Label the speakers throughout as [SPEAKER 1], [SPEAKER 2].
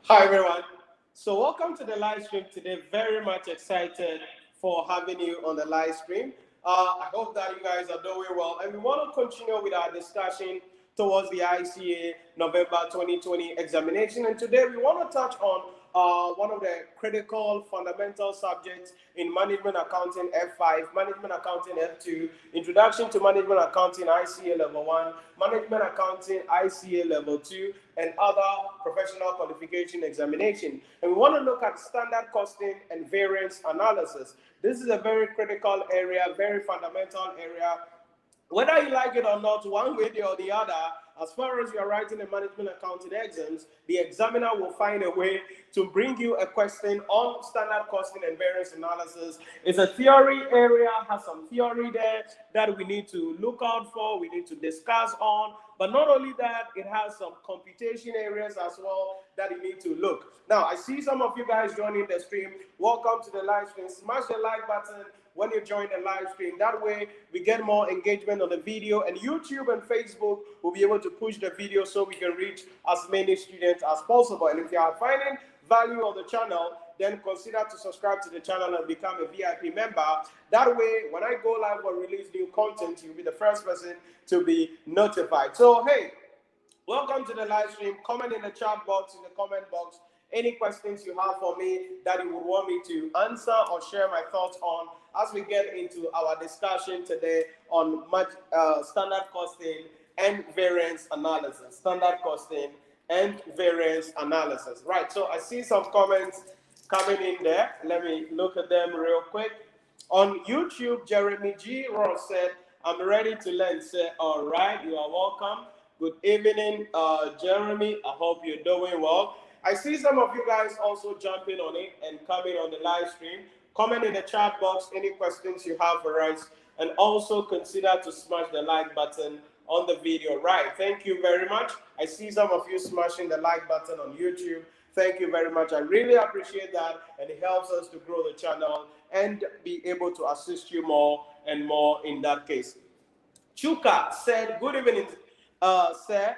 [SPEAKER 1] Hi everyone. So welcome to the live stream today. Very much excited for having you on the live stream. I hope that you guys are doing well, and we want to continue with our discussion towards the ICA November 2020 examination. And today we want to touch on one of the critical fundamental subjects in management accounting F5, management accounting F2, introduction to management accounting ICA level 1, management accounting ICA level 2, and other professional qualification examination. And we want to look at standard costing and variance analysis. This is a very critical area, very fundamental area. Whether you like it or not, one way or the other, as far as you're writing the management accounting exams, the examiner will find a way to bring you a question on standard costing and variance analysis. It's a theory area, has some theory there that we need to look out for, we need to discuss on. But not only that, it has some computation areas as well that you need to look. Now, I see some of you guys joining the stream. Welcome to the live stream. Smash the like button when you join the live stream. That way, we get more engagement on the video, and YouTube and Facebook will be able to push the video so we can reach as many students as possible. And if you are finding value on the channel, then consider to subscribe to the channel and become a VIP member. That way, when I go live or release new content, you'll be the first person to be notified. So, hey, welcome to the live stream. Comment in the chat box, in the comment box, any questions you have for me that you would want me to answer or share my thoughts on as we get into our discussion today on standard costing and variance analysis. Standard costing and variance analysis. Right, so I see some comments coming in there. Let me look at them real quick. On YouTube, Jeremy G. Ross said, I'm ready to learn. Say, all right, you are welcome. Good evening, Jeremy. I hope you're doing well. I see some of you guys also jumping on it and coming on the live stream. Comment in the chat box any questions you have for us, and also consider to smash the like button on the video. Right, thank you very much. I see some of you smashing the like button on YouTube. Thank you very much. I really appreciate that, and it helps us to grow the channel and be able to assist you more and more in that case. Chuka said, good evening, sir,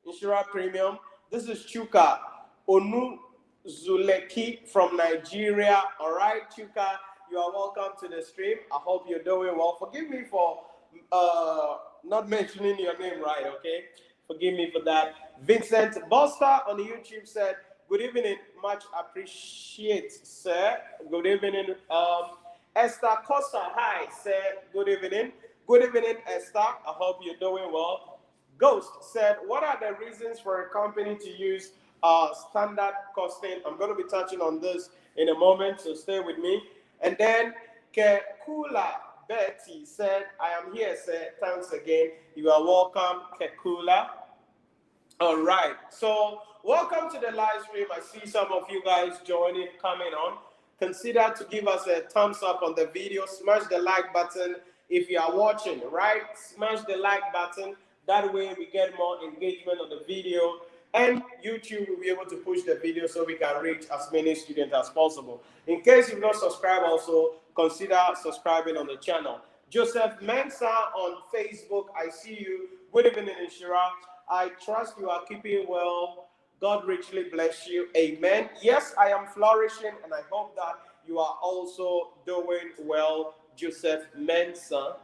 [SPEAKER 1] Nhyira Premium. This is Chuka Onuzuleki from Nigeria. All right, Chuka, you are welcome to the stream. I hope you're doing well. Forgive me for not mentioning your name right, okay? Forgive me for that. Vincent Bosta on YouTube said, good evening, much appreciate, sir. Good evening. Esther Costa, hi, sir. Good evening. Good evening, Esther. I hope you're doing well. Ghost said, what are the reasons for a company to use standard costing? I'm going to be touching on this in a moment, so stay with me. And then Kekula Betty said, I am here, sir. Thanks again. You are welcome, Kekula. All right. So welcome to the live stream. I see some of you guys joining, coming on. Consider to give us a thumbs up on the video. Smash the like button if you are watching, right? Smash the like button. That way we get more engagement on the video, and YouTube will be able to push the video so we can reach as many students as possible. In case you've not subscribed also, consider subscribing on the channel. Joseph Mensa on Facebook, I see you. Good evening, Nhyira. I trust you are keeping well. God richly bless you. Amen. Yes, I am flourishing, and I hope that you are also doing well, Joseph Mensa.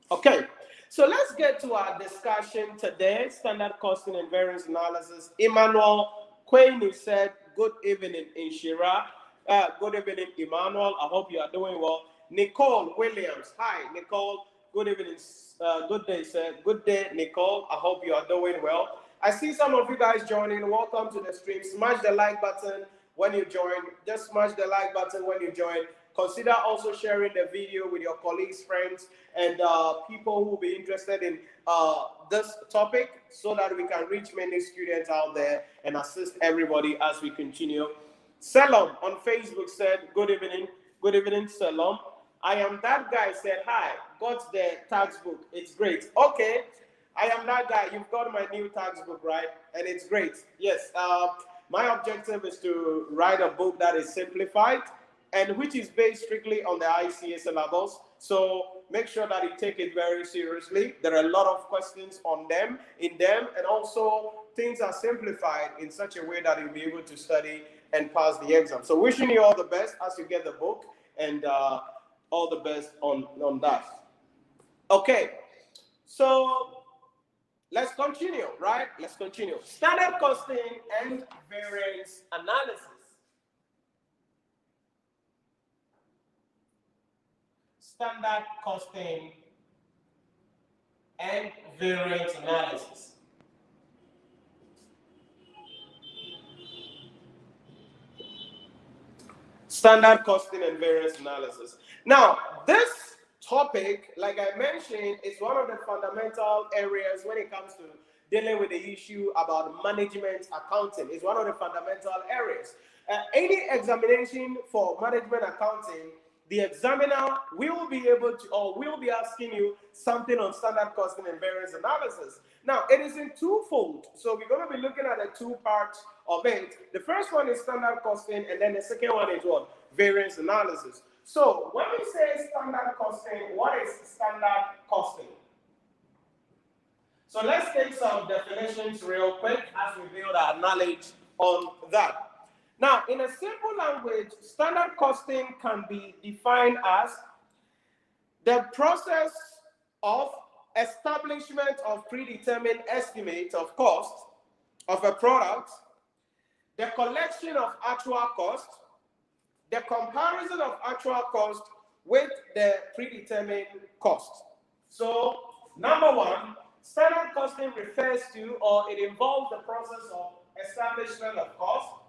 [SPEAKER 1] Okay, so let's get to our discussion today. Standard costing and variance analysis. Emmanuel Quaini said, good evening, Nhyira. Good evening, Emmanuel. I hope you are doing well. Nicole Williams. Hi, Nicole. Good evening. Good day, sir. Good day, Nicole. I hope you are doing well. I see some of you guys joining. Welcome to the stream. Smash the like button when you join. Just smash the like button when you join. Consider also sharing the video with your colleagues, friends, and people who will be interested in this topic so that we can reach many students out there and assist everybody as we continue. Selam on Facebook said, good evening. Good evening, Selam. I am that guy said, hi, got the textbook. It's great. Okay, I am that guy. You've got my new textbook, right? And it's great. Yes, my objective is to write a book that is simplified and which is based strictly on the ICA syllabus. So make sure that you take it very seriously. There are a lot of questions on them, and also things are simplified in such a way that you'll be able to study and pass the exam. So wishing you all the best as you get the book, and all the best on that. Okay, so let's continue, right? Let's continue. Standard costing and variance analysis. Standard costing and variance analysis. Standard costing and variance analysis. Now, this topic, like I mentioned, is one of the fundamental areas when it comes to dealing with the issue about management accounting. It's one of the fundamental areas. Any examination for management accounting, the examiner will be able to, or will be asking you something on standard costing and variance analysis. Now, it is in twofold. So we're going to be looking at the two parts of it. The first one is standard costing, and then the second one is what? Variance analysis. So when we say standard costing, what is standard costing? So let's take some definitions real quick as we build our knowledge on that. Now, in a simple language, standard costing can be defined as the process of establishment of predetermined estimates of cost of a product, the collection of actual cost, the comparison of actual cost with the predetermined cost. So, number one, standard costing refers to, or it involves the process of establishment of cost.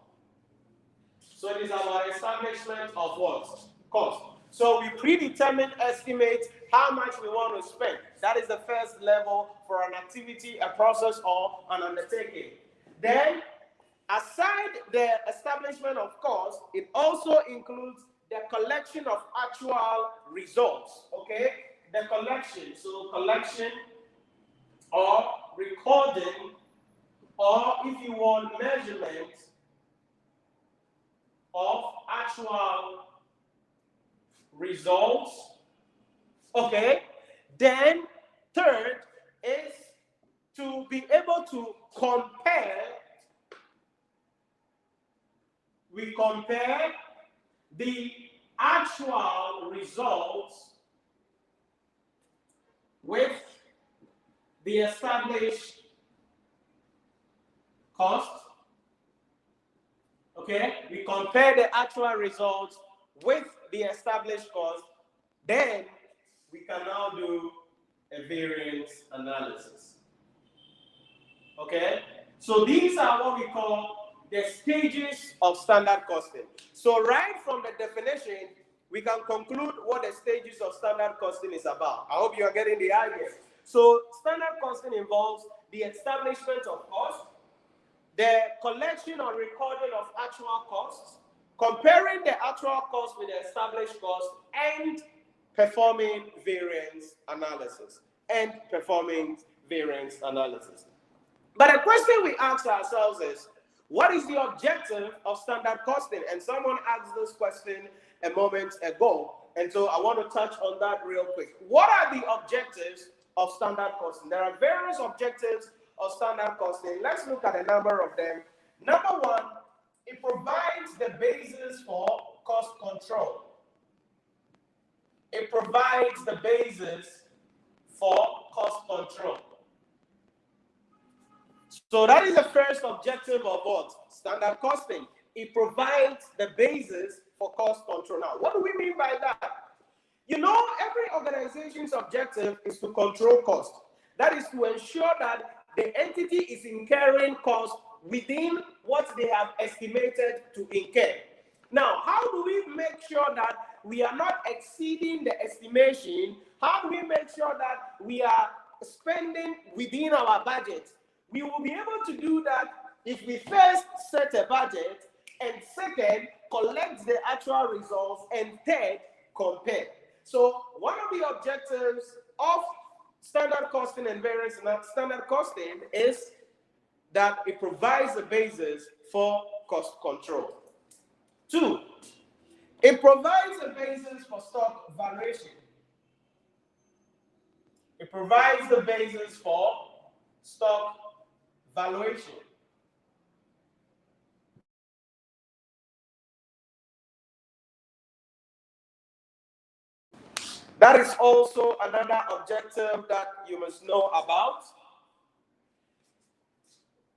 [SPEAKER 1] So it is about establishment of what? Cost. So we predetermine estimate how much we want to spend. That is the first level for an activity, a process, or an undertaking. Then, aside the establishment of cost, it also includes the collection of actual results. Okay? The collection. So collection or recording, or if you want, measurement of actual results. Okay, then third is to be able to compare. We compare the actual results with the established cost. Okay, we compare the actual results with the established cost, then we can now do a variance analysis. Okay, so these are what we call the stages of standard costing. So right from the definition, we can conclude what the stages of standard costing is about. I hope you are getting the idea. So standard costing involves the establishment of cost, the collection or recording of actual costs, comparing the actual cost with the established cost, and performing variance analysis. But the question we ask ourselves is, what is the objective of standard costing? And someone asked this question a moment ago, and so I want to touch on that real quick. What are the objectives of standard costing? There are various objectives of standard costing. Let's look at a number of them. Number one, it provides the basis for cost control. It provides the basis for cost control. So that is the first objective of what? Standard costing. It provides the basis for cost control. Now, what do we mean by that? You know, every organization's objective is to control cost. That is to ensure that the entity is incurring costs within what they have estimated to incur. Now, how do we make sure that we are not exceeding the estimation? How do we make sure that we are spending within our budget? We will be able to do that if we first set a budget, and second, collect the actual results, and third, compare. So one of the objectives of standard costing and variance standard costing is that it provides a basis for cost control. 2, it provides a basis for stock valuation. It provides the basis for stock valuation. That is also another objective that you must know about.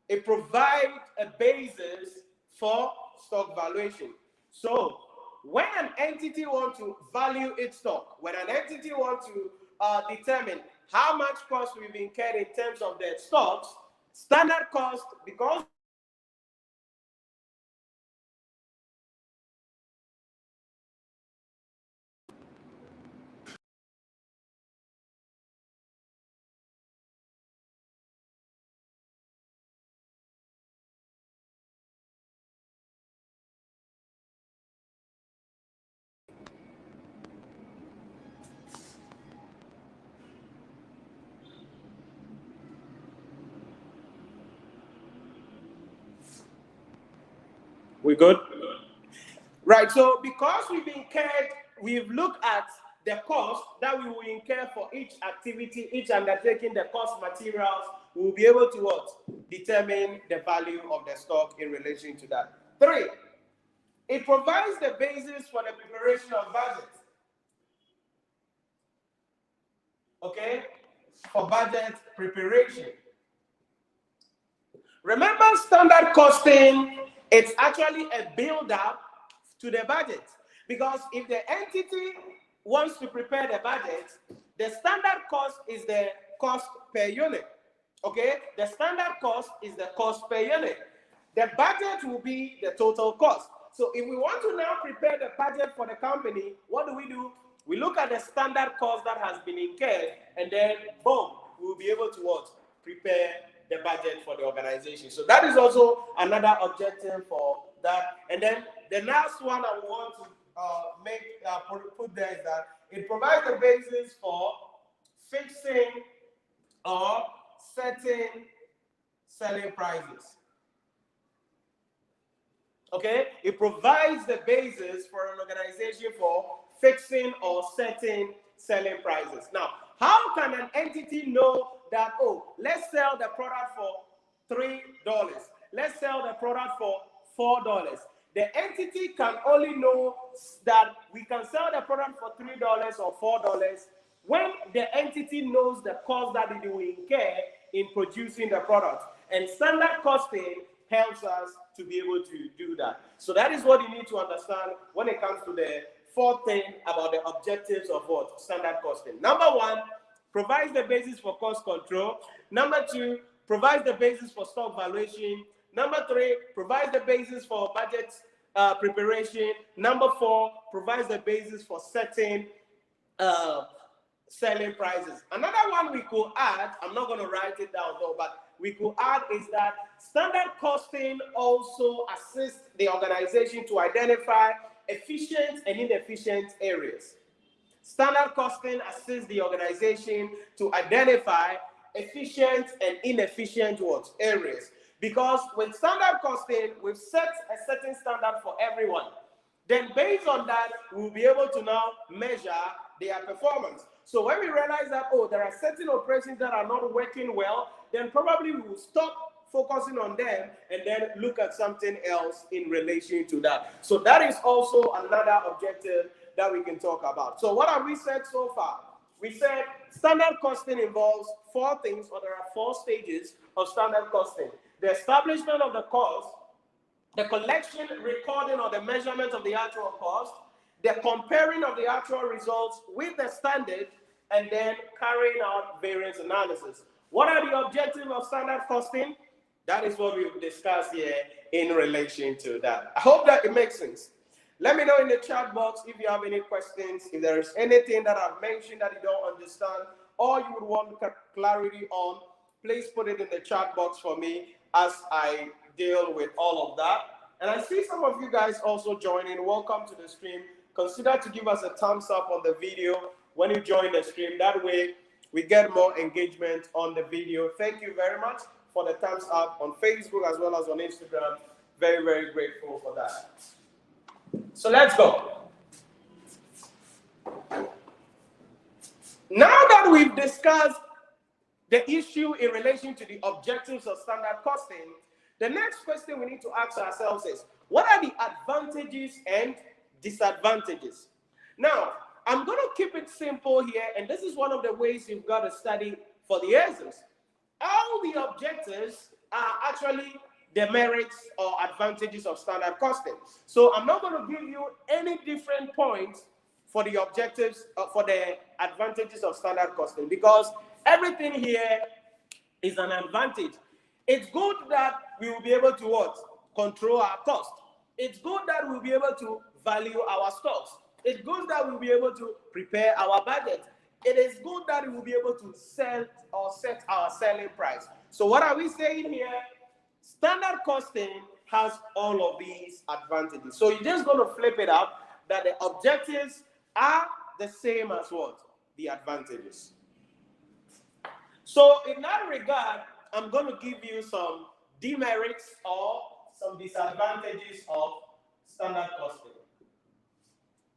[SPEAKER 1] It provides a basis for stock valuation. So when an entity wants to value its stock, when an entity wants to determine how much cost we've incurred in terms of their stocks, standard cost, because we good? Right, so because we've looked at the cost that we will incur for each activity, each undertaking, the cost materials, we will be able to what? Determine the value of the stock in relation to that. 3, it provides the basis for the preparation of budget. Okay, for budget preparation. Remember, standard costing, it's actually a build-up to the budget. Because if the entity wants to prepare the budget, the standard cost is the cost per unit. Okay, the standard cost is the cost per unit. The budget will be the total cost. So if we want to now prepare the budget for the company, what do? We look at the standard cost that has been incurred, and then boom, we'll be able to what? Prepare the budget for the organization. So that is also another objective for that. And then the last one I want to put there is that it provides the basis for fixing or setting selling prices. Okay, it provides the basis for an organization for fixing or setting selling prices. Now, how can an entity know that, oh, let's sell the product for $3, let's sell the product for $4? The entity can only know that we can sell the product for $3 or $4 when the entity knows the cost that it will incur in producing the product. And standard costing helps us to be able to do that. So that is what you need to understand when it comes to the fourth thing about the objectives of what? Standard costing. Number 1, provides the basis for cost control. Number 2, provides the basis for stock valuation. Number 3, provides the basis for budget preparation. Number 4, provides the basis for setting selling prices. Another one we could add, I'm not going to write it down though, but we could add is that standard costing also assists the organization to identify efficient and inefficient areas. Standard costing assists the organization to identify efficient and inefficient areas. Because with standard costing, we've set a certain standard for everyone. Then based on that, we'll be able to now measure their performance. So when we realize that, oh, there are certain operations that are not working well, then probably we will stop focusing on them and then look at something else in relation to that. So that is also another objective that we can talk about. So what have we said so far? We said standard costing involves 4 things, or there are 4 stages of standard costing. The establishment of the cost, the collection, recording, or the measurement of the actual cost, the comparing of the actual results with the standard, and then carrying out variance analysis. What are the objectives of standard costing? That is what we've discussed here in relation to that. I hope that it makes sense. Let me know in the chat box if you have any questions, if there is anything that I've mentioned that you don't understand or you would want clarity on, please put it in the chat box for me as I deal with all of that. And I see some of you guys also joining. Welcome to the stream. Consider to give us a thumbs up on the video when you join the stream. That way we get more engagement on the video. Thank you very much for the thumbs up on Facebook as well as on Instagram. Very, very grateful for that. So let's go. Now that we've discussed the issue in relation to the objectives of standard costing, the next question we need to ask ourselves is, what are the advantages and disadvantages? Now, I'm going to keep it simple here, and this is one of the ways you've got to study for the ACCA. All the objectives are actually the merits or advantages of standard costing. So I'm not going to give you any different points for the objectives, for the advantages of standard costing, because everything here is an advantage. It's good that we will be able to what? Control our cost. It's good that we'll be able to value our stocks. It's good that we'll be able to prepare our budget. It is good that we will be able to sell or set our selling price. So what are we saying here? Standard costing has all of these advantages. So you're just going to flip it up that the objectives are the same as what? The advantages. So in that regard, I'm going to give you some demerits or some disadvantages of standard costing.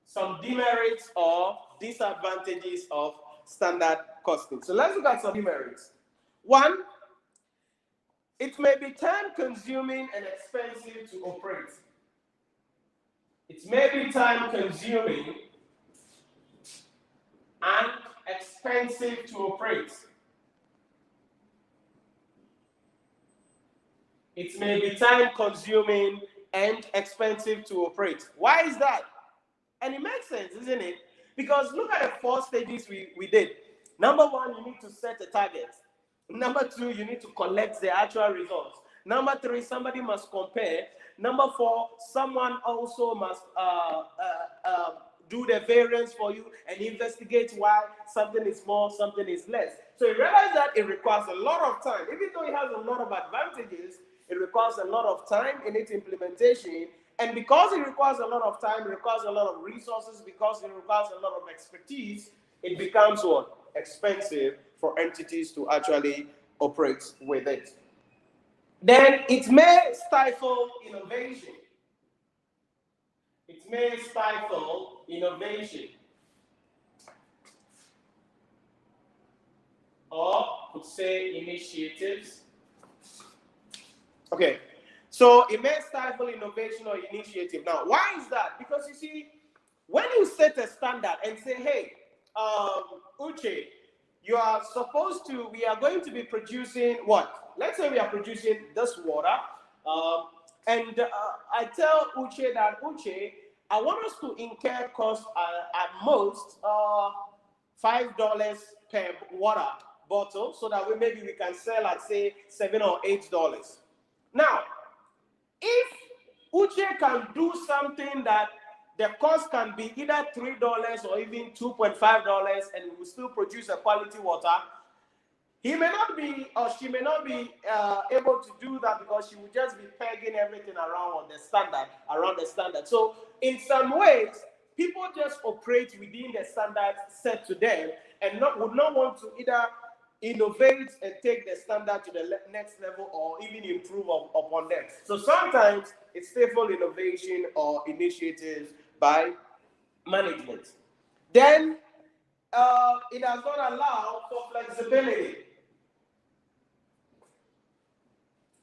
[SPEAKER 1] Some demerits or disadvantages of standard costing. So let's look at some demerits. One, it may be time-consuming and expensive to operate. It may be time-consuming and expensive to operate. It may be time-consuming and expensive to operate. Why is that? And it makes sense, isn't it? Because look at the 4 stages we did. Number 1, you need to set a target. Number 2, you need to collect the actual results. Number 3, somebody must compare. Number 4, someone also must do the variance for you and investigate why something is more, something is less. So you realize that it requires a lot of time. Even though it has a lot of advantages, it requires a lot of time in its implementation. And because it requires a lot of time, it requires a lot of resources, because it requires a lot of expertise, it becomes what? Expensive for entities to actually operate with it. Then it may stifle innovation. It may stifle innovation. Or could say initiatives. Okay. So it may stifle innovation or initiative. Now, why is that? Because you see, when you set a standard and say, hey, Uche, you are supposed to, we are going to be producing what? Let's say we are producing this water. And I tell Uche that, Uche, I want us to incur costs at most $5 per water bottle, so that maybe we can sell at, say, $7 or $8. Now, if Uche can do something that the cost can be either $3 or even $2.5, and we will still produce a quality water, he may not be, or she may not be able to do that, because she will just be pegging everything around the standard. So in some ways, people just operate within the standards set to them, and would not want to either innovate and take the standard to the next level, or even improve upon them. So sometimes it's stifle innovation or initiatives by management. Then it does not allow for flexibility.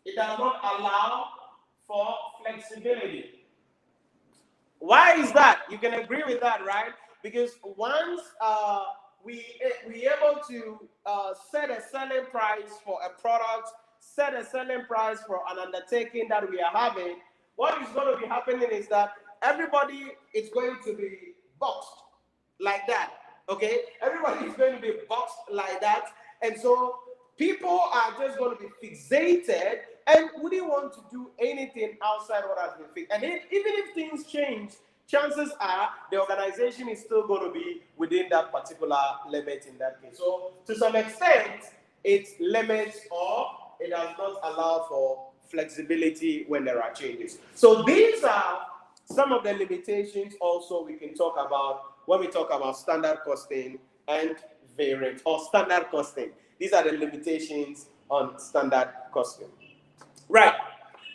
[SPEAKER 1] It does not allow for flexibility. Why is that? You can agree with that, right? Because once we able to set a selling price for a product, set a selling price for an undertaking that we are having, what is going to be happening is that everybody is going to be boxed like that, okay? Everybody is going to be boxed like that, and so people are just going to be fixated and wouldn't want to do anything outside what has been fixed. And even if things change, chances are the organization is still going to be within that particular limit in that case. So to some extent, it limits or it does not allow for flexibility when there are changes. So these are some of the limitations also we can talk about when we talk about standard costing and variance, or standard costing. These are the limitations on standard costing. Right.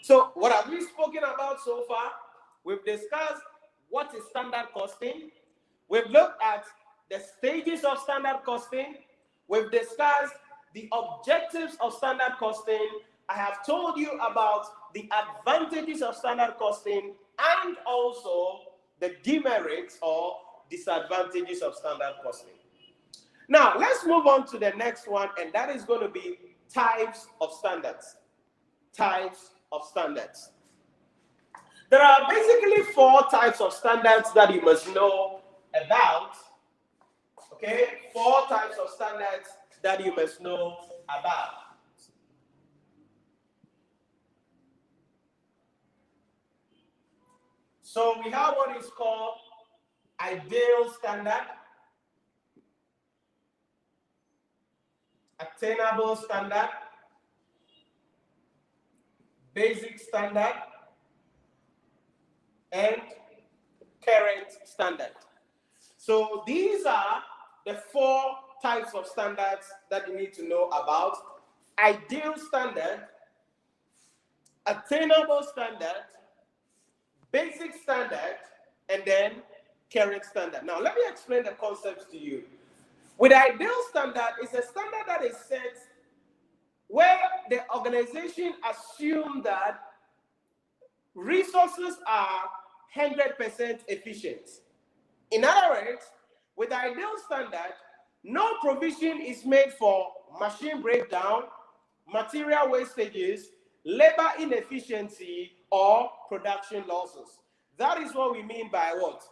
[SPEAKER 1] So what have we spoken about so far? We've discussed what is standard costing. We've looked at the stages of standard costing. We've discussed the objectives of standard costing. I have told you about the advantages of standard costing and also the demerits or disadvantages of standard costing. Now, let's move on to the next one, and that is going to be types of standards. Types of standards. There are basically 4 types of standards that you must know about. Okay, 4 types of standards that you must know about. So we have what is called ideal standard, attainable standard, basic standard, and current standard. So these are the 4 types of standards that you need to know about: ideal standard, attainable standard, basic standard, and then current standard. Now, let me explain the concepts to you. With ideal standard, it's a standard that is set where the organization assumes that resources are 100% efficient. In other words, with ideal standard, no provision is made for machine breakdown, material wastages, labor inefficiency, or production losses. That is what we mean by what?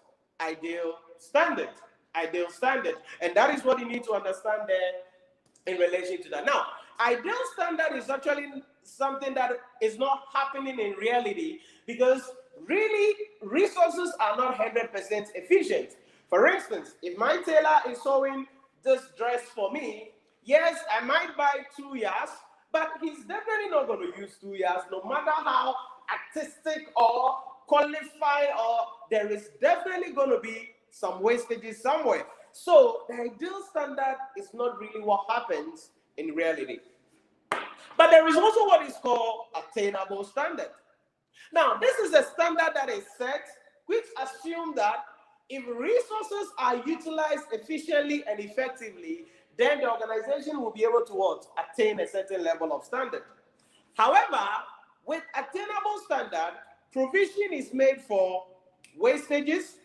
[SPEAKER 1] Ideal standard. Ideal standard. And that is what you need to understand there in relation to that. Now, ideal standard is actually something that is not happening in reality, because really resources are not 100% efficient. For instance, if my tailor is sewing this dress for me, yes, I might buy 2 yards, but he's definitely not going to use 2 yards, no matter how artistic or qualified, or there is definitely going to be some wastages somewhere. So the ideal standard is not really what happens in reality. But there is also what is called attainable standard. Now, this is a standard that is set which assumes that if resources are utilized efficiently and effectively, then the organization will be able to what? Attain a certain level of standard. However, with attainable standard, provision is made for wastages,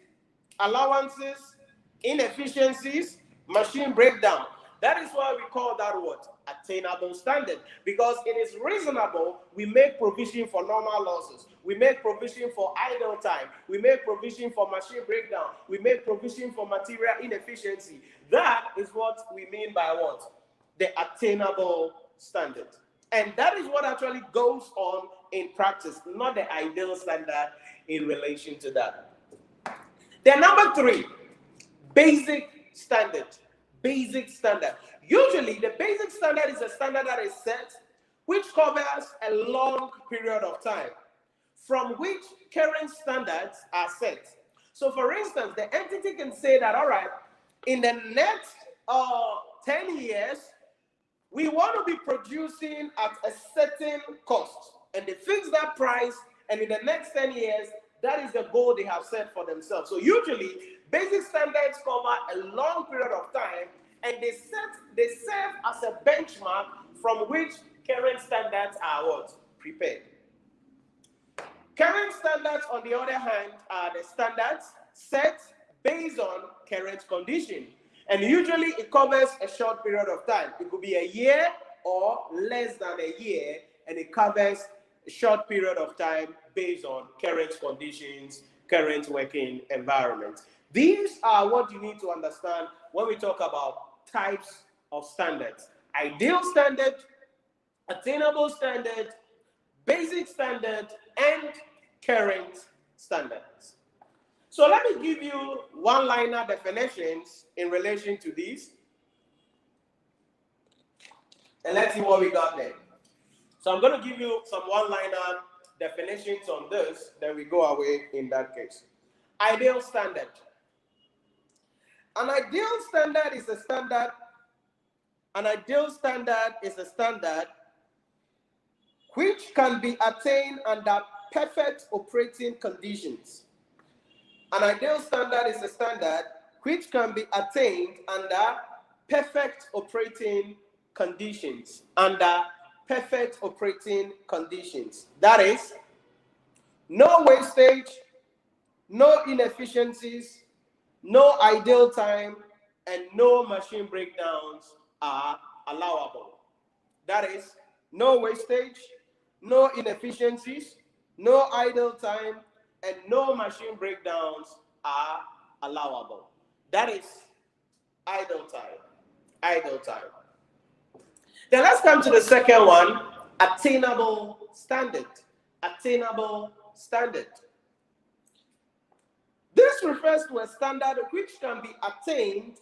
[SPEAKER 1] allowances, inefficiencies, machine breakdown. That is why we call that what? Attainable standard. Because it is reasonable, we make provision for normal losses. We make provision for idle time. We make provision for machine breakdown. We make provision for material inefficiency. That is what we mean by what? The attainable standard. And that is what actually goes on in practice, not the ideal standard in relation to that. Then number 3, basic standard. Basic standard. Usually, the basic standard is a standard that is set which covers a long period of time from which current standards are set. So, for instance, the entity can say that, all right, in the next 10 years, we want to be producing at a certain cost, and they fix that price, and in the next 10 years, that is the goal they have set for themselves. So usually, basic standards cover a long period of time, and they serve as a benchmark from which current standards are what? Prepared. Current standards, on the other hand, are the standards set based on current condition. And usually it covers a short period of time. It could be a year or less than a year, and it covers a short period of time based on current conditions, current working environment. These are what you need to understand when we talk about types of standards: ideal standard, attainable standard, basic standard, and current standards. So let me give you one-liner definitions in relation to these, and let's see what we got there. So I'm going to give you some one-liner definitions on this, then we go away in that case. Ideal standard. An ideal standard is a standard. An ideal standard is a standard which can be attained under perfect operating conditions. An ideal standard is a standard which can be attained under perfect operating conditions. Under perfect operating conditions. That is, no wastage, no inefficiencies, no idle time, and no machine breakdowns are allowable. That is, no wastage, no inefficiencies, no idle time, and no machine breakdowns are allowable. That is idle time. Idle time. Then let's come to the second one, attainable standard. Attainable standard. This refers to a standard which can be attained.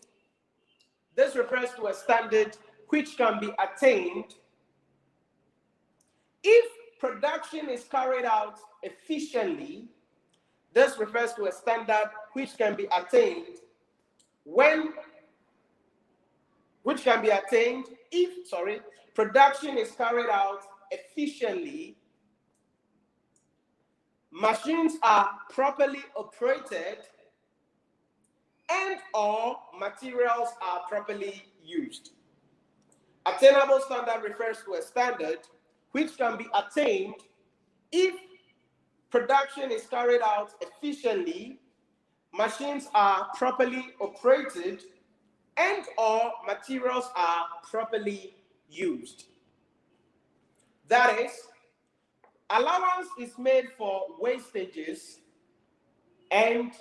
[SPEAKER 1] This refers to a standard which can be attained if production is carried out efficiently. This refers to a standard which can be attained if production is carried out efficiently, machines are properly operated, and or materials are properly used. Attainable standard refers to a standard which can be attained if production is carried out efficiently, machines are properly operated, and or materials are properly used. That is, allowance is made for wastages and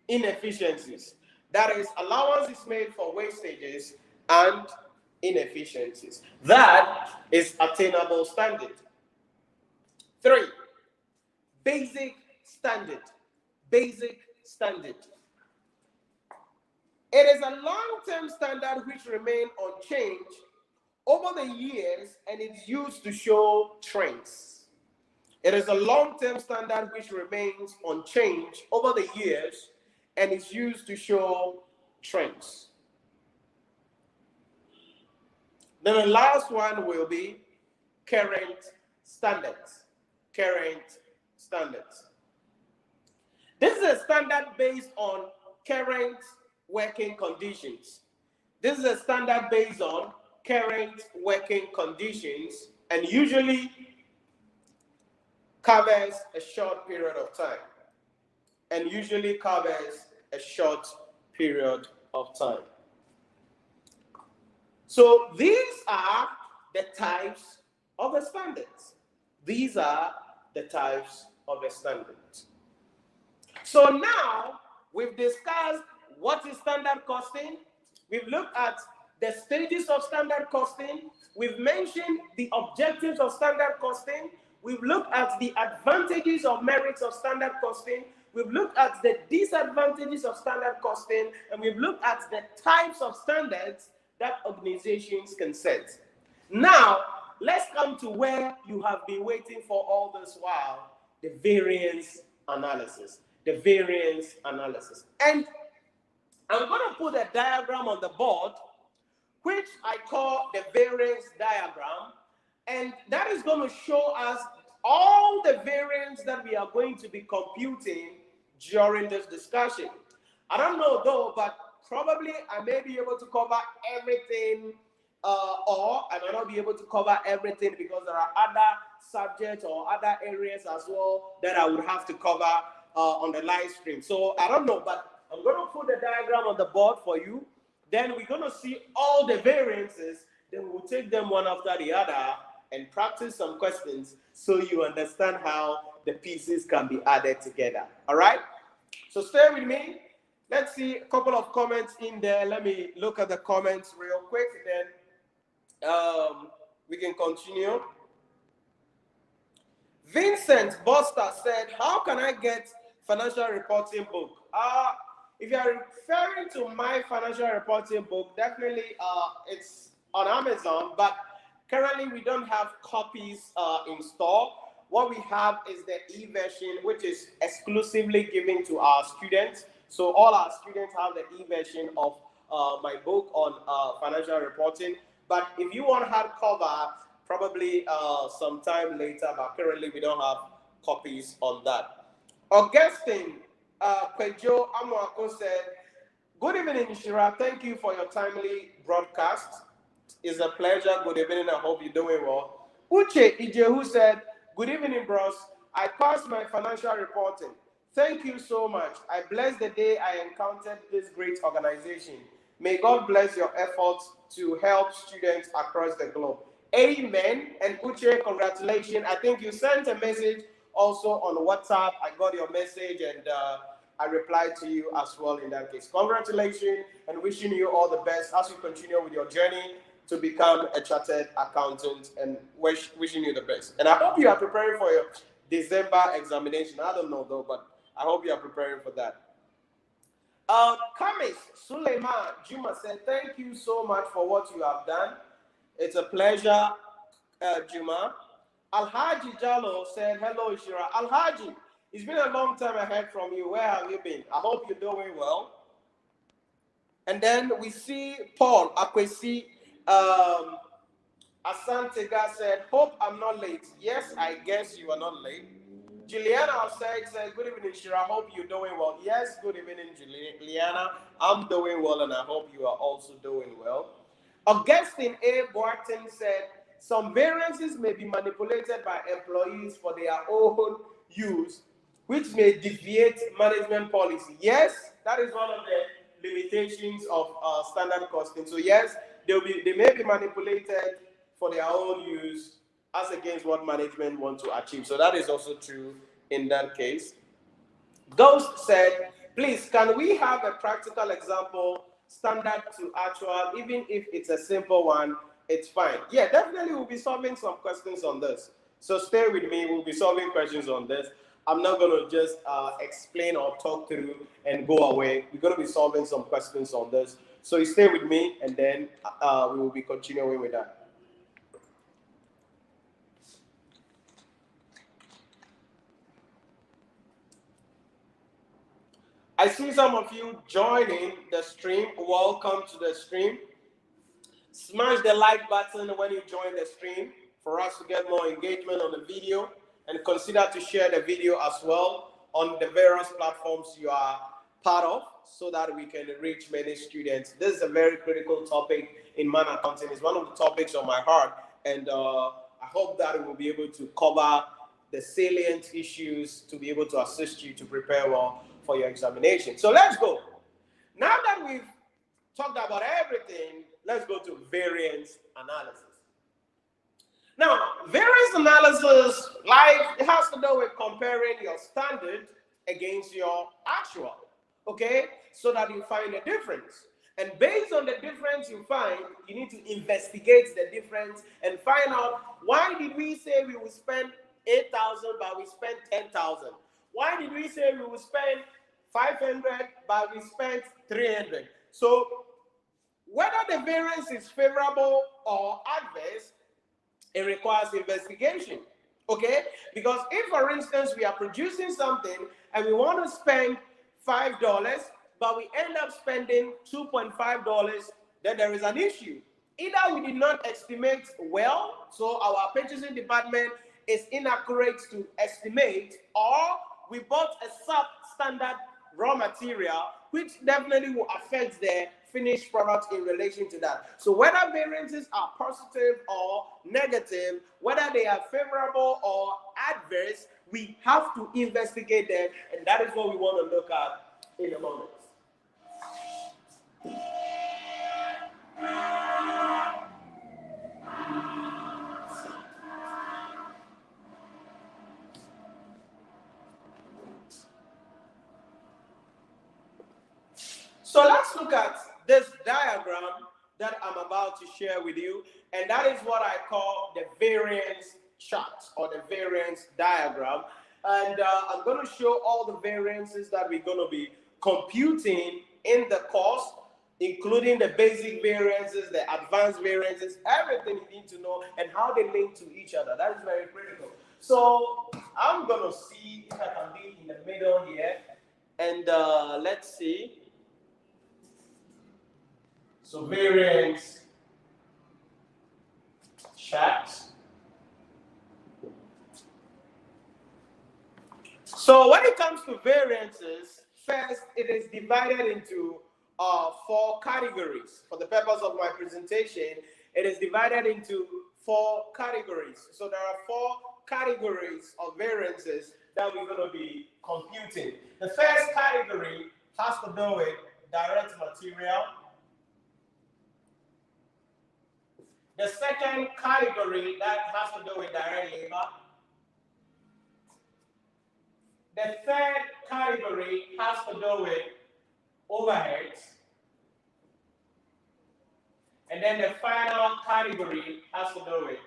[SPEAKER 1] inefficiencies. That is, allowance is made for wastages and inefficiencies. That is attainable standard. 3, basic standard. Basic standard. It is a long-term standard which remains unchanged over the years and is used to show trends. It is a long-term standard which remains unchanged over the years and is used to show trends. Then the last one will be current standards. Current standards. This is a standard based on current working conditions. This is a standard based on current working conditions and usually covers a short period of time. So these are the types of the standards. These are the types of the standards. So now we've discussed what is standard costing. We've looked at the stages of standard costing. We've mentioned the objectives of standard costing. We've looked at the advantages or merits of standard costing. We've looked at the disadvantages of standard costing, and we've looked at the types of standards that organizations can set. Now, let's come to where you have been waiting for all this while, the variance analysis. The variance analysis. And I'm going to put a diagram on the board, which I call the variance diagram, and that is going to show us all the variance that we are going to be computing during this discussion. I don't know though, but probably I may be able to cover everything, or I may not be able to cover everything because there are other subjects or other areas as well that I would have to cover on the live stream. So I don't know, but I'm going to put the diagram on the board for you. Then we're going to see all the variances. Then we'll take them one after the other and practice some questions so you understand how the pieces can be added together. All right? So stay with me. Let's see a couple of comments in there. Let me look at the comments real quick. Then we can continue. Vincent Buster said, how can I get financial reporting book? If you are referring to my financial reporting book, definitely it's on Amazon, but currently we don't have copies in store. What we have is the e-version, which is exclusively given to our students. So all our students have the e-version of my book on financial reporting. But if you want hardcover, probably sometime later, but currently we don't have copies on that. Augustine Kwejo Amuako said, good evening, Nhyira. Thank you for your timely broadcast. It's a pleasure. Good evening. I hope you're doing well. Uche Ijehu said, good evening, bros. I passed my financial reporting. Thank you so much. I bless the day I encountered this great organization. May God bless your efforts to help students across the globe. Amen. And Uche, congratulations. I think you sent a message also on WhatsApp. I got your message and I replied to you as well in that case. Congratulations and wishing you all the best as you continue with your journey to become a chartered accountant, and wishing you the best. And I hope you are preparing for your December examination. I don't know though, but I hope you are preparing for that. Kamis Suleiman Juma said, thank you so much for what you have done. It's a pleasure, Juma. Alhaji Jalo said, hello, Nhyira. Alhaji, it's been a long time I heard from you. Where have you been? I hope you're doing well. And then we see Paul Akwesi Asantega said, hope I'm not late. Yes, I guess you are not late. Juliana outside said, good evening, Nhyira. I hope you're doing well. Yes, good evening, Juliana. I'm doing well, and I hope you are also doing well. Augustine A. Boarton said, some variances may be manipulated by employees for their own use, which may deviate management policy. Yes, that is one of the limitations of standard costing. So yes, they may be manipulated for their own use as against what management want to achieve. So that is also true in that case. Ghost said, please, can we have a practical example, standard to actual, even if it's a simple one, it's fine. Yeah, definitely we'll be solving some questions on this. So stay with me, we'll be solving questions on this. I'm not going to just explain or talk through and go away. We're going to be solving some questions on this. So you stay with me, and then we will be continuing with that. I see some of you joining the stream. Welcome to the stream. Smash the like button when you join the stream for us to get more engagement on the video, and consider to share the video as well on the various platforms you are part of so that we can reach many students. This is a very critical topic in man accounting. It's one of the topics on my heart, and I hope that we will be able to cover the salient issues to be able to assist you to prepare well for your examination. So let's go. Now that we've talked about everything, let's go to variance analysis. Now, variance analysis, like, it has to do with comparing your standard against your actual, okay? So that you find a difference. And based on the difference you find, you need to investigate the difference and find out, why did we say we would spend 8,000 but we spent 10,000? Why did we say we would spend 500 but we spent 300? So whether the variance is favorable or adverse, it requires investigation, okay? Because if, for instance, we are producing something and we want to spend $5, but we end up spending $2.5, then there is an issue. Either we did not estimate well, so our purchasing department is inaccurate to estimate, or we bought a substandard raw material, which definitely will affect the finished product in relation to that. So whether variances are positive or negative, whether they are favorable or adverse, we have to investigate them, and that is what we want to look at in a moment. So let's look at this diagram that I'm about to share with you, and that is what I call the variance chart or the variance diagram. And I'm going to show all the variances that we're going to be computing in the course, including the basic variances, the advanced variances, everything you need to know, and how they link to each other. That is very critical. So I'm going to see if I can be in the middle here, and let's see. So variance chart. So when it comes to variances, first it is divided into 4 categories. For the purpose of my presentation, it is divided into 4 categories. So there are 4 categories of variances that we're going to be computing. The first category has to do with direct material. The second category that has to do with direct labor. The third category has to do with overheads. And then the final category has to do with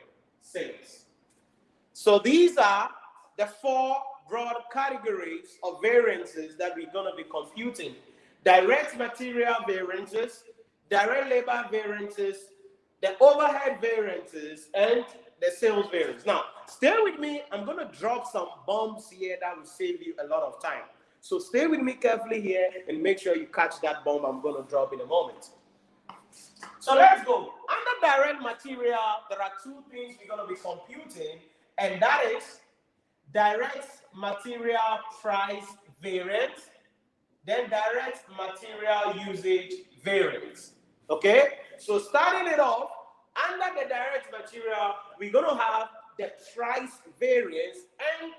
[SPEAKER 1] sales. So these are the four broad categories of variances that we're going to be computing. Direct material variances, direct labor variances, the overhead variances, and the sales variance. Now, stay with me. I'm going to drop some bombs here that will save you a lot of time. So stay with me carefully here and make sure you catch that bomb I'm going to drop in a moment. So let's go. Under direct material, there are two things we're going to be computing, and that is direct material price variance, then direct material usage variance. Okay? So starting it off, under the direct material, we're going to have the price variance and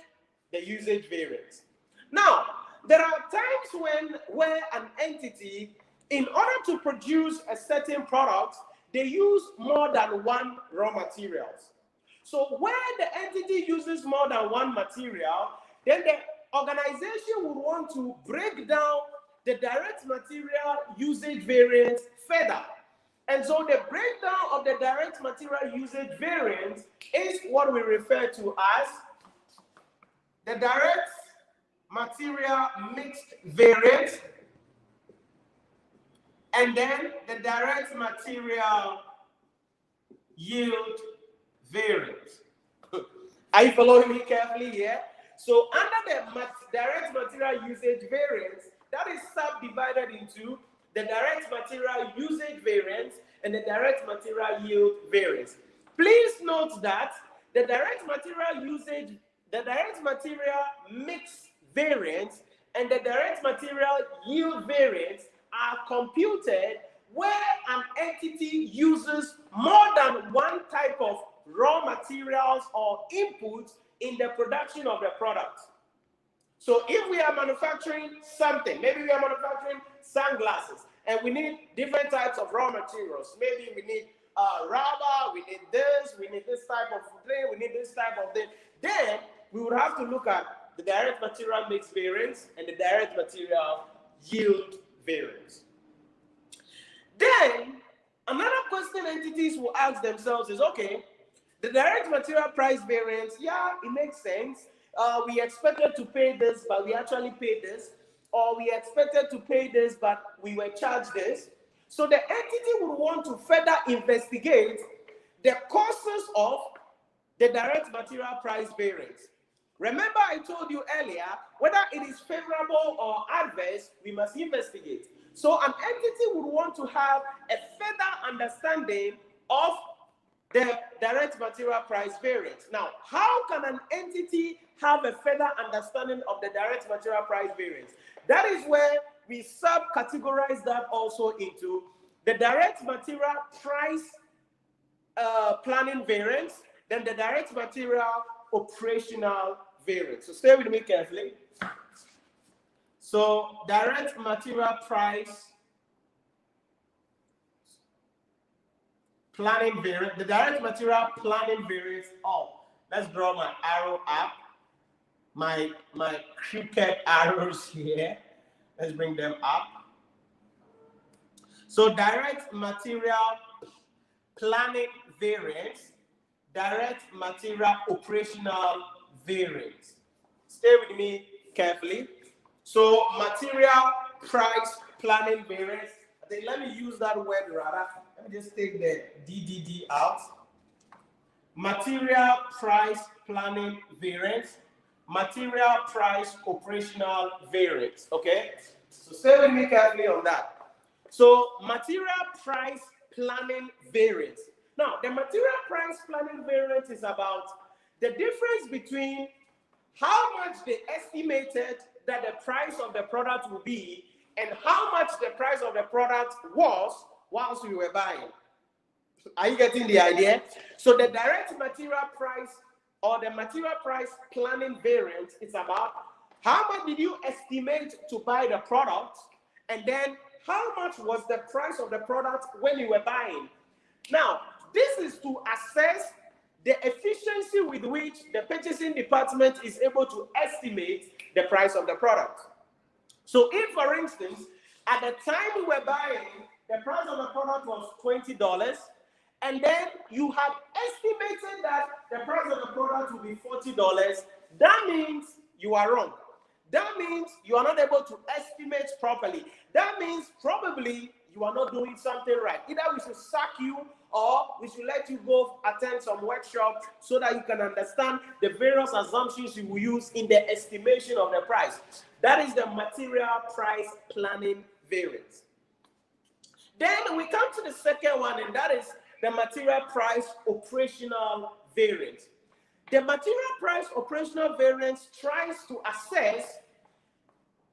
[SPEAKER 1] the usage variance. Now, there are times where an entity, in order to produce a certain product, they use more than one raw materials. So where the entity uses more than one material, then the organization would want to break down the direct material usage variance further. And so the breakdown of the direct material usage variance is what we refer to as the direct material mixed variance, and then the direct material yield variance. Are you following me carefully here? So under the direct material usage variance, that is subdivided into the direct material usage variance and the direct material yield variance. Please note that the direct material usage, the direct material mix variance, and the direct material yield variance are computed where an entity uses more than one type of raw materials or inputs in the production of the product. So if we are manufacturing something, maybe we are manufacturing sunglasses, and we need different types of raw materials. Maybe we need rubber, we need this type of thing, we need this type of thing. Then we would have to look at the direct material mix variance and the direct material yield variance. Then another question entities will ask themselves is, okay, the direct material price variance, yeah, it makes sense. We expected to pay this, but we actually paid this. Or we expected to pay this, but we were charged this. So the entity would want to further investigate the causes of the direct material price variance. Remember I told you earlier, whether it is favorable or adverse, we must investigate. So an entity would want to have a further understanding of the direct material price variance. Now, how can an entity have a further understanding of the direct material price variance? That is where we sub-categorize that also into the direct material price planning variance, then the direct material operational variance. So stay with me carefully. So direct material price planning variance, the direct material planning variance. Oh, let's draw my arrow up. My cricket arrows here. Let's bring them up. So direct material planning variance, direct material operational variance. Stay with me carefully. So material price planning variance. I think let me use that word rather. Let me just take the DDD out. Material price planning variance, material price operational variance. Okay, so stay with me carefully on that. So material price planning variance. Now, the material price planning variance is about the difference between how much they estimated that the price of the product will be and how much the price of the product was whilst we were buying. Are you getting the idea? So the direct material price or the material price planning variance is about how much did you estimate to buy the product, and then how much was the price of the product when you were buying. Now, this is to assess the efficiency with which the purchasing department is able to estimate the price of the product. So if, for instance, at the time we were buying, the price of the product was $20, and then you had estimated that the price of the product would be $40, that means you are wrong. That means you are not able to estimate properly. That means probably you are not doing something right. Either we should sack you, or we should let you go attend some workshop so that you can understand the various assumptions you will use in the estimation of the price. That is the material price planning variance. Then we come to the second one, and that is the material price operational variance. The material price operational variance tries to assess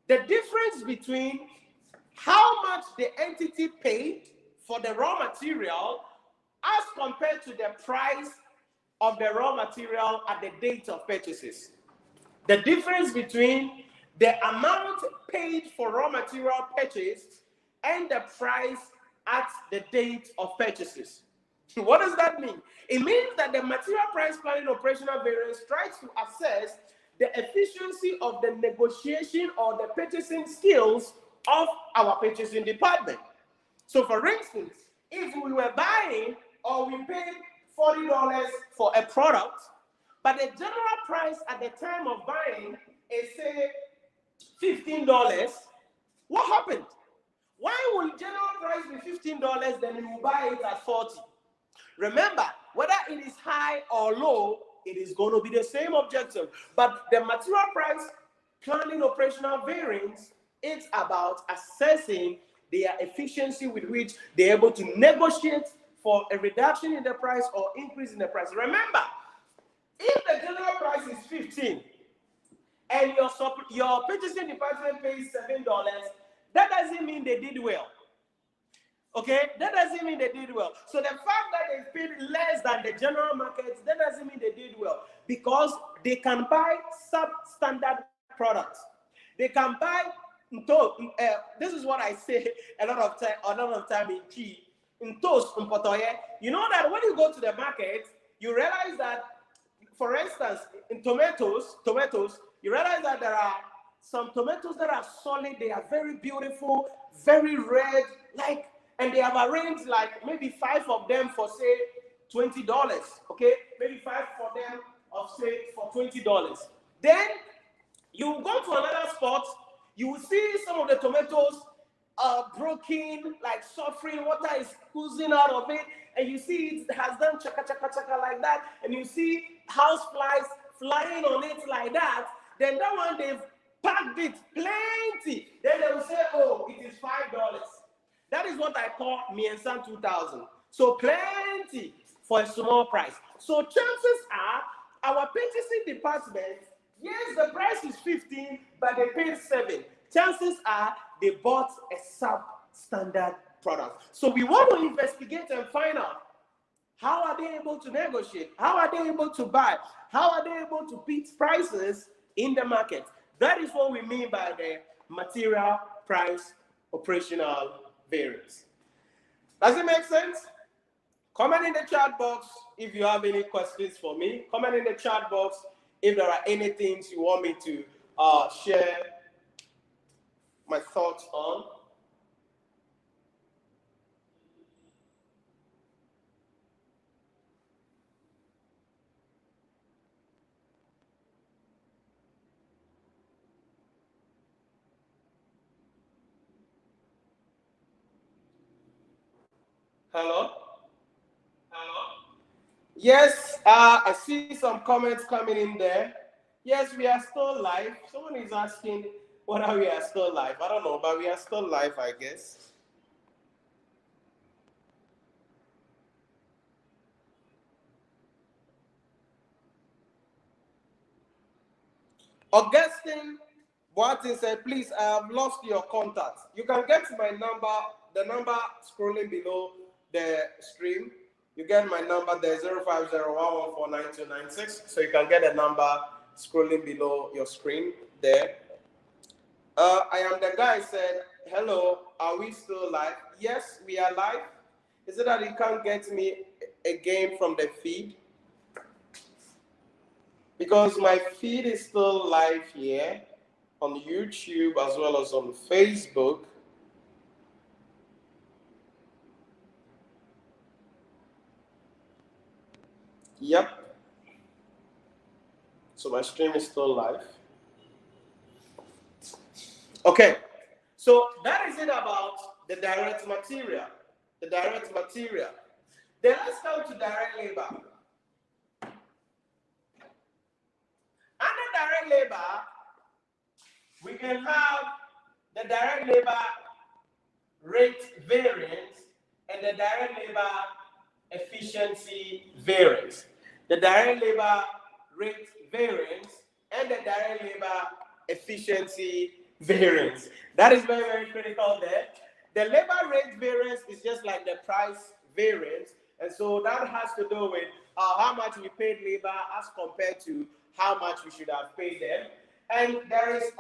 [SPEAKER 1] the difference between how much the entity paid for the raw material as compared to the price of the raw material at the date of purchases. The difference between the amount paid for raw material purchased and the price at the date of purchases. What does that mean? It means that the material price planning operational variance tries to assess the efficiency of the negotiation or the purchasing skills of our purchasing department. So for instance, if we were buying or we paid $40 for a product, but the general price at the time of buying is say $15, what happened? Why would general price be $15 then you buy it at $40? Remember, whether it is high or low, it is going to be the same objective. But the material price planning operational variance is about assessing their efficiency with which they're able to negotiate for a reduction in the price or increase in the price. Remember, if the general price is 15 and your purchasing department pays $7, that doesn't mean they did well. Okay, that doesn't mean they did well. So the fact that they paid less than the general market, that doesn't mean they did well, because they can buy substandard products. They can buy. This is what I say a lot of time in key. In toast, you know that when you go to the market, you realize that, for instance, in tomatoes, you realize that there are some tomatoes that are solid. They are very beautiful, very red, and they have arranged like maybe 5 of them for say $20. Okay, maybe 5 for them of say for $20. Then you go to another spot, you will see some of the tomatoes are broken, like suffering, water is oozing out of it, and you see it has done chaka chaka chaka like that, and you see house flies flying on it like that. Then that one they've packed it plenty. Then they will say, oh, it is $5. That is what I call Miensan 2000. So plenty for a small price. So chances are our purchasing department, yes, the price is 15, but they paid 7. Chances are they bought a substandard product. So we want to investigate and find out, how are they able to negotiate? How are they able to buy? How are they able to beat prices in the market? That is what we mean by the material price operational variance. Does it make sense? Comment in the chat box if you have any questions for me. Comment in the chat box if there are any things you want me to share my thoughts on. Hello? Yes, I see some comments coming in there. Yes, we are still live. Someone is asking whether we are still live. I don't know, but we are still live, I guess. Augustine Boatin said, please, I have lost your contact. You can get my number, the number scrolling below the stream. You get my number there, 0501149296. So you can get a number scrolling below your screen there. I am the guy said, hello, are we still live? Yes, we are live. Is it that you can't get me again from the feed? Because my feed is still live here on YouTube as well as on Facebook. Yep. So my stream is still live. Okay. So that is it about the direct material. The direct material. Then let's go to direct labor. Under direct labor, we can have the direct labor rate variance and the direct labor efficiency variance. The direct labor rate variance and the direct labor efficiency variance. That is very, very critical there. The labor rate variance is just like the price variance, and so that has to do with how much we paid labor as compared to how much we should have paid them. And there is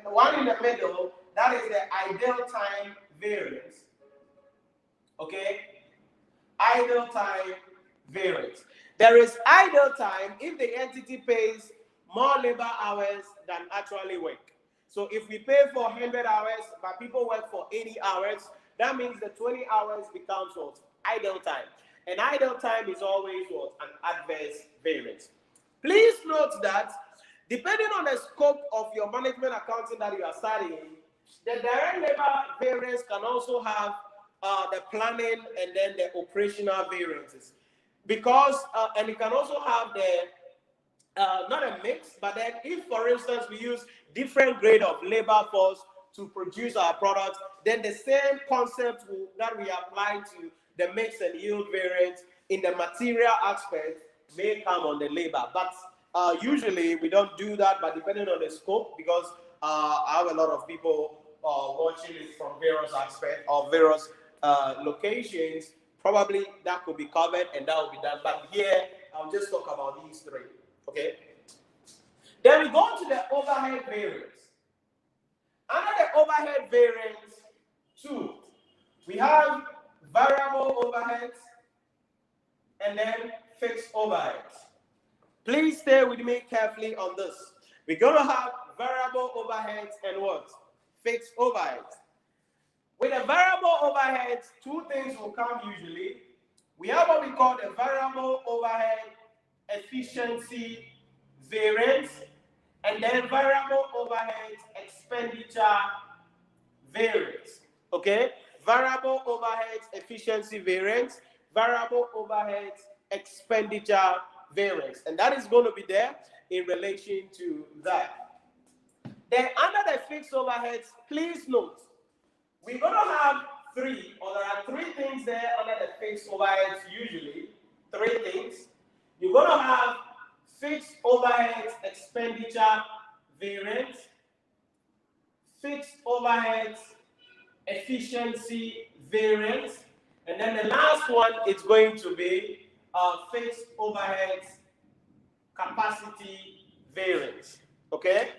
[SPEAKER 1] one in the middle, that is the ideal time variance. Okay? Idle time variance. There is idle time if the entity pays more labor hours than actually work. So if we pay for 100 hours, but people work for 80 hours, that means the 20 hours becomes what? Idle time. And idle time is always what? An adverse variance. Please note that depending on the scope of your management accounting that you are studying, the direct labor variance can also have the planning and then the operational variances. Because, and it can also have the, not a mix, but then if, for instance, we use different grade of labor force to produce our products, then the same concept that we apply to the mix and yield variance in the material aspect may come on the labor. But usually we don't do that, but depending on the scope, because I have a lot of people watching it from various aspects or various locations, probably that could be covered and that will be done. But here, I'll just talk about these three, okay? Then we go to the overhead variance. Under the overhead variance 2, we have variable overheads and then fixed overheads. Please stay with me carefully on this. We're going to have variable overheads and what? Fixed overheads. With the variable overheads, two things will come usually. We have what we call the variable overhead efficiency variance and then variable overhead expenditure variance. Okay? Variable overhead efficiency variance, variable overhead expenditure variance. And that is going to be there in relation to that. Then under the fixed overheads, please note, we're going to have three, or there are three things there under the fixed overheads usually. Three things. You're going to have fixed overheads expenditure variance, fixed overheads efficiency variance, and then the last one is going to be fixed overheads capacity variance. Okay?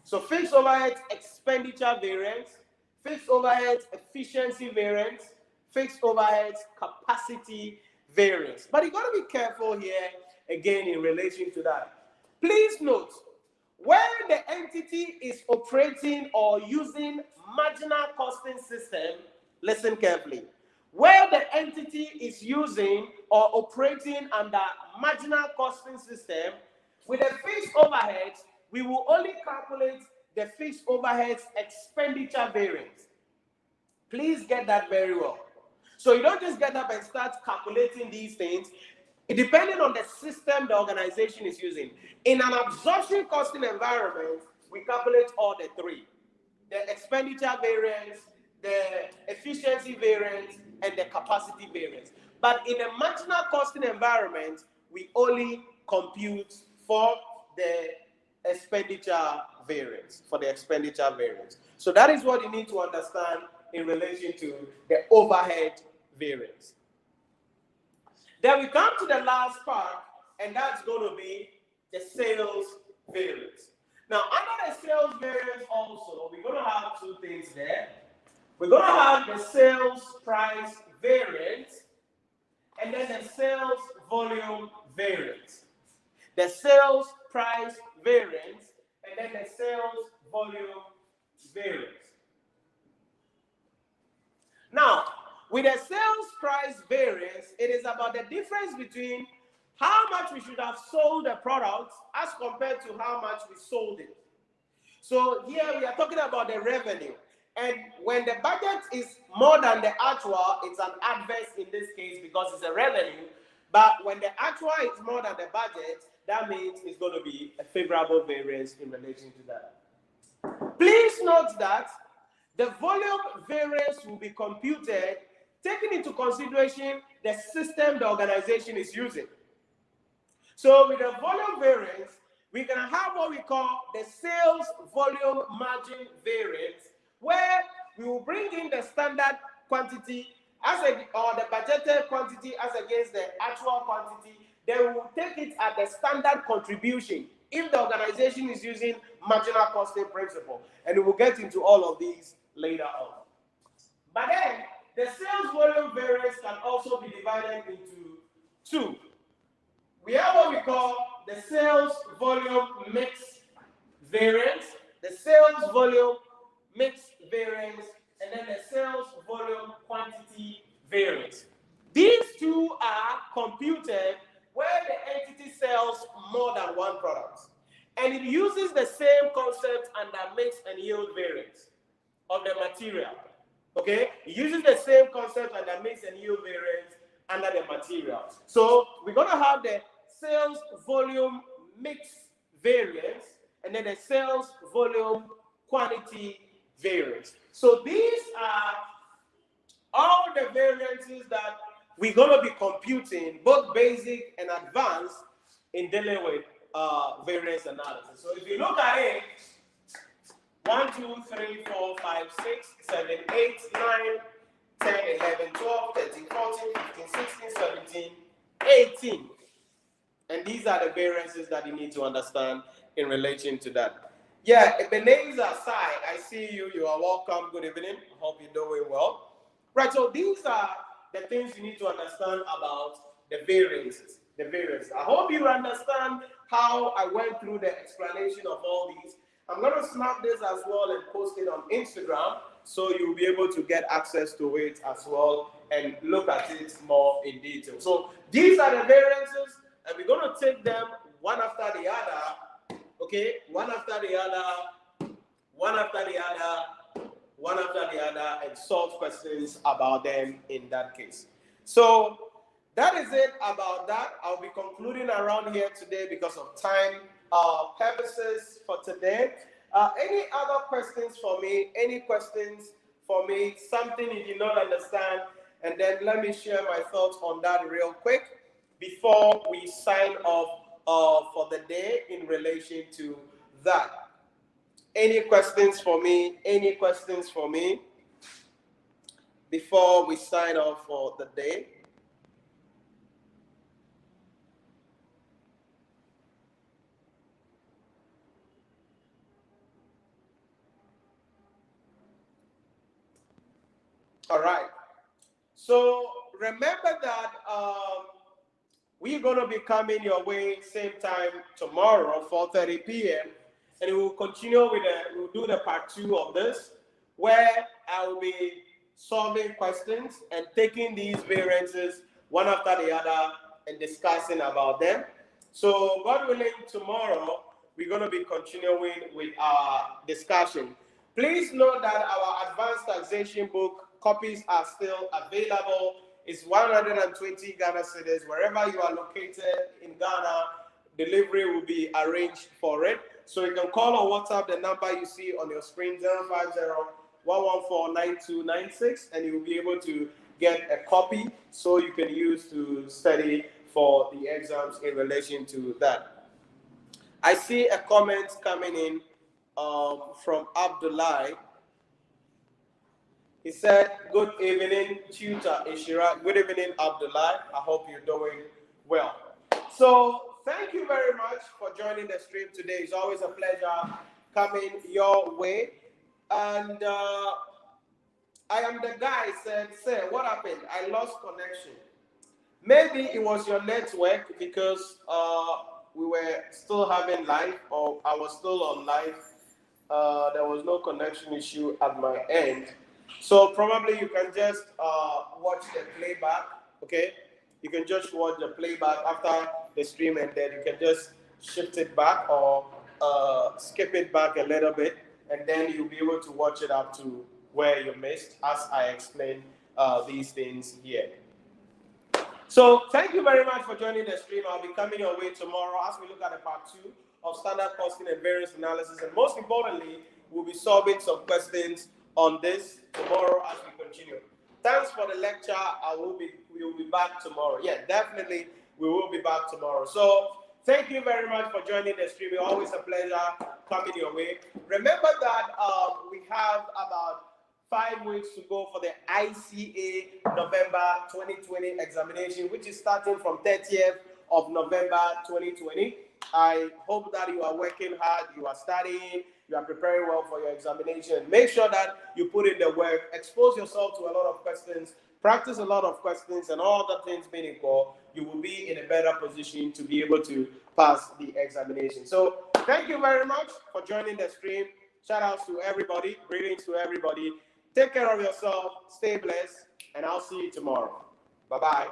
[SPEAKER 1] So fixed overheads expenditure variance, fixed overheads efficiency variance, fixed overheads capacity variance. But you got to be careful here again in relation to that. Please note, when the entity is operating or using marginal costing system, listen carefully. Where the entity is using or operating under marginal costing system, with the fixed overheads, we will only calculate the fixed overheads expenditure variance. Please get that very well. So you don't just get up and start calculating these things. Depending on the system the organization is using. In an absorption costing environment, we calculate all the three. The expenditure variance, the efficiency variance, and the capacity variance. But in a marginal costing environment, we only compute for the expenditure variance, So that is what you need to understand in relation to the overhead variance. Then we come to the last part, and that's going to be the sales variance. Now, under the sales variance also, we're going to have two things there. We're going to have the sales price variance and then the sales volume variance. The sales price variance and then the sales volume variance. Now, with the sales price variance, it is about the difference between how much we should have sold the product as compared to how much we sold it. So here we are talking about the revenue. And when the budget is more than the actual, it's an adverse in this case because it's a revenue. But when the actual is more than the budget, that means it's going to be a favorable variance in relation to that. Please note that the volume variance will be computed taking into consideration the system the organization is using. So with the volume variance, we can have what we call the sales volume margin variance, where we will bring in the standard quantity or the budgeted quantity as against the actual quantity. Then we will take it at the standard contribution if the organization is using marginal costing principle. And we will get into all of these later on. But then, the sales volume variance can also be divided into two. We have what we call the sales volume mix variance, the sales volume mix variance, and then the sales volume quantity variance. These two are computed where the entity sells more than one product. And it uses the same concept under mix and yield variance of the material. Okay? It uses the same concept under mix and yield variance under the material. So we're going to have the sales volume mix variance and then the sales volume quantity variance. So these are all the variances that we're going to be computing, both basic and advanced, in dealing with variance analysis. So if you look at it, 1, 2, 3, 4, 5, 6, 7, 8, 9, 10, 11, 12, 13, 14, 15, 16, 17, 18. And these are the variances that you need to understand in relation to that. Yeah, Ebenezer Sai, I see you. You are welcome. Good evening. I hope you're doing well. Right, so these are the things you need to understand about the variances. I hope you understand how I went through the explanation of all these. I'm going to snap this as well and post it on Instagram so you'll be able to get access to it as well and look at it more in detail. So these are the variances, and we're going to take them one after the other, okay? One after the other, one after the other, one after the other, and solve questions about them in that case. So that is it about that. I'll be concluding around here today because of time purposes for today. Any other questions for me? Any questions for me? Something you did not understand? And then let me share my thoughts on that real quick before we sign off for the day in relation to that. Any questions for me? Any questions for me before we sign off for the day? All right. So remember that we're going to be coming your way same time tomorrow, 4:30 p.m. And we will continue with we'll do the part 2 of this, where I will be solving questions and taking these variances one after the other and discussing about them. So God willing, tomorrow we're going to be continuing with our discussion. Please note that our advanced taxation book copies are still available. It's 120 Ghana cedis. Wherever you are located in Ghana, delivery will be arranged for it. So you can call or WhatsApp the number you see on your screen, 050-114-9296, and you will be able to get a copy so you can use to study for the exams in relation to that. I see a comment coming in from Abdullah. He said, good evening, tutor Nhyira. Good evening, Abdullah. I hope you're doing well. So thank you very much for joining the stream today. It's always a pleasure coming your way. And I am the guy said, sir, what happened? I lost connection. Maybe it was your network because we were still having live, or I was still on live. There was no connection issue at my end. So probably you can just watch the playback, okay? You can just watch the playback after the stream, and then you can just shift it back or skip it back a little bit, and then you'll be able to watch it up to where you missed as I explain these things here. So thank you very much for joining the stream. I'll be coming your way tomorrow as we look at the part 2 of standard costing and variance analysis. And most importantly, we'll be solving some questions on this tomorrow as we continue. Thanks for the lecture. We will be back tomorrow. Yeah, definitely we will be back tomorrow. So thank you very much for joining the stream. It's always a pleasure coming your way. Remember that we have about 5 weeks to go for the ICAG November 2020 examination, which is starting from 30th of November 2020. I hope that you are working hard, you are studying, you are preparing well for your examination. Make sure that you put in the work, expose yourself to a lot of questions, practice a lot of questions, and all the things being equal, you will be in a better position to be able to pass the examination. So thank you very much for joining the stream. Shout outs to everybody, greetings to everybody. Take care of yourself, stay blessed, and I'll see you tomorrow. Bye-bye.